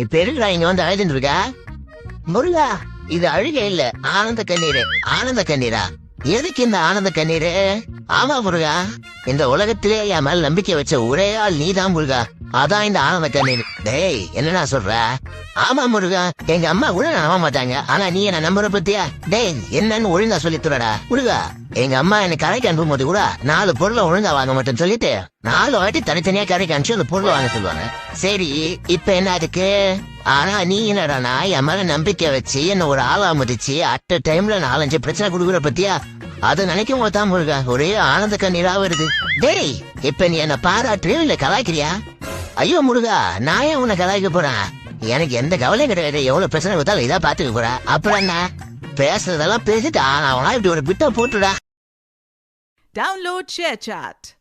இப்ப இருக்கிறா இங்க வந்து அழுதுன்னு இருக்கா? முருகா, இது அழுக இல்ல, ஆனந்த கண்ணீரு. ஆனந்த கண்ணீரா? எதுக்கு இந்த ஆனந்த கண்ணீரு? ஆமா முருகா, இந்த உலகத்திலே என் மேல நம்பிக்கை வச்ச ஒரே ஆள் நீதான் முருகா. அதான் இந்த ஆனந்த கண்ணீர். டேய், என்னடா சொல்ற? ஆமா முருகா, எங்க அம்மா கூட நம்ப மாட்டாங்க, ஆனா நீ என்ன நம்புற பத்தியா? டேய், என்னன்னு ஒழுங்கா சொல்லி துறடா முருகா. எங்க அம்மா என்ன கடைக்கு அனுப்பும் போது கூட 4 பொருளை ஒழுங்கா வாங்க மாட்டேன்னு சொல்லிட்டு 4 வாட்டி தனித்தனியா கடைக்கு அனுப்பிச்சு அந்த பொருளை வாங்க சொல்லுவாங்க. சரி, இப்ப என்ன அதுக்கு? ஆனா நீ என்னடா என் மேல நம்பிக்கை வச்சு என்ன ஒரு ஆளா மதிச்சு அட்ட டைம்ல 4-5 பிரச்சனை கொடுக்குற பத்தியா? அது நினைக்கும் போதுதான் முருகா ஒரே ஆனந்த கண்ணீரா வருது. டேய், இப்ப நீ என்ன பாராட்டுறியா இல்ல கலாய்க்கிறியா? ஐயோ முருகா, நான் ஏன் உன்னை கலாய்க்க போறேன்? எனக்கு எந்த கவலையும் கிடையாது. எவ்வளவு பிரச்சனை கொடுத்தாலும் இதா பாத்துக்க போறேன். அப்புறம் என்ன, பேசுறதெல்லாம் பேசிட்டு அவனா இப்படி ஒரு பிட்ட போட்டுடா. Download ShareChat.